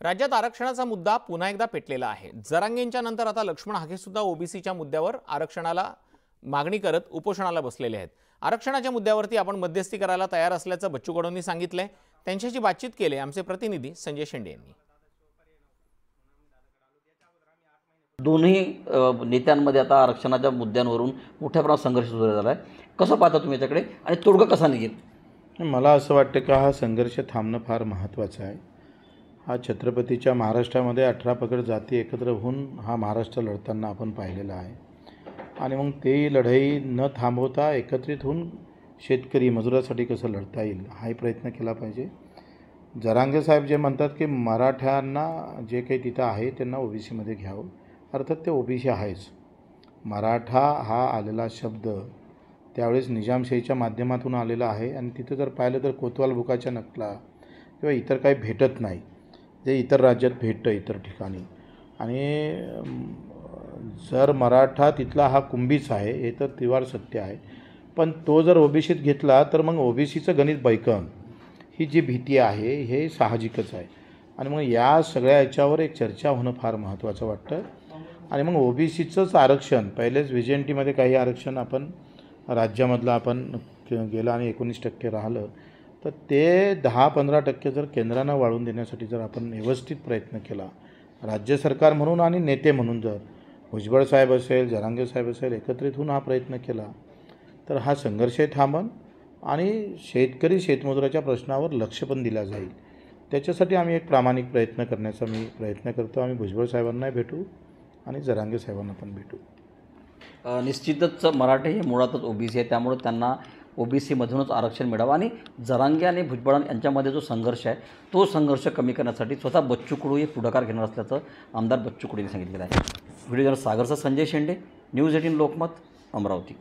राज्यात आरक्षणाचा मुद्दा पुन्हा एकदा पेटलेला आहे। जरांगेंच्या नंतर आता लक्ष्मण हाके सुद्धा ओबीसीच्या मुद्द्यावर आरक्षणाला मागणी करत उपोषणाला बसलेले आहेत। आरक्षणाच्या मुद्द्यावरती आपण मध्यस्थी करायला तयार असल्याचं बच्चू कडूंनी सांगितलंय। त्यांच्याशी बातचीत केली आमचे प्रतिनिधी संजय शेंडे यांनी। दोन्ही नेत्यांमध्ये आता आरक्षणाच्या मुद्द्यांवरून मोठ्या प्रमाणात संघर्ष सुरू झाला आहे। कसं पाहता तुम्ही याच्याकडे आणि तोडगा कसा निघेल? मला असं वाटतं की हा संघर्ष थांबणं फार महत्त्वाचं आहे। हा छत्रपतीच्या महाराष्ट्रामध्ये 18 पगड जाती एकत्र होऊन हा महाराष्ट्र लढताना आपण पाहिलेला आहे आणि मग ते लढाई न थांबवता एकत्रित होऊन शेतकरी मजुरासाठी कसं लढता येईल हाही प्रयत्न केला पाहिजे। जरांगे साहेब जे म्हणतात की मराठ्यांना जे काही तिथं आहे त्यांना ओबीसीमध्ये घ्यावं, अर्थात ते ओबीसी आहेच। मराठा हा आलेला शब्द त्यावेळेस निजामशाहीच्या माध्यमातून आलेला आहे आणि तिथं जर पाहिलं तर कोतवाल बुकाच्या नकला किंवा इतर काही भेटत नाही जे इतर राज्यात भेटतं इतर ठिकाणी। आणि जर मराठा तिथला हा कुंभीच आहे हे तर तिवार सत्य आहे, पण तो जर ओबीसीत घेतला तर मग ओबीसीचं गणित बैकन ही जी भीती आहे हे साहजिकच आहे आणि मग या सगळ्या याच्यावर एक चर्चा होणं फार महत्त्वाचं वाटतं। आणि मग ओबीसीचंच आरक्षण पहिलेच व्हीजेएनटीमध्ये काही आरक्षण आपण राज्यामधलं आपण गेलं आणि 19% राहिलं तर ते 10-15% जर केंद्रानं वाढवून देण्यासाठी जर आपण व्यवस्थित प्रयत्न केला राज्य सरकार म्हणून आणि नेते म्हणून, जर भुजबळ साहेब असेल जरांगे साहेब असेल एकत्रित होऊन हा प्रयत्न केला तर हा संघर्षही थांबन आणि शेतकरी शेतमजुराच्या प्रश्नावर लक्ष पण दिला जाईल। त्याच्यासाठी आम्ही एक प्रामाणिक प्रयत्न करण्याचा मी प्रयत्न करतो। आम्ही भुजबळ साहेबांनाही भेटू आणि जरांगे साहेबांना पण भेटू। निश्चितच मराठे हे मुळातच ओबीसी आहे, त्यामुळे त्यांना ओबीसीमधूनच आरक्षण मिळावं आणि जरांगे आणि भुजबळ यांच्यामध्ये जो संघर्ष आहे तो संघर्ष कमी करण्यासाठी स्वतः बच्चू कडू हे पुढाकार घेणार असल्याचं आमदार बच्चू कडू यांनी सांगितलेलं आहे। व्हिडिओ जर्नलिस्ट सागरचा संजय शेंडे, न्यूज 18 लोकमत, अमरावती।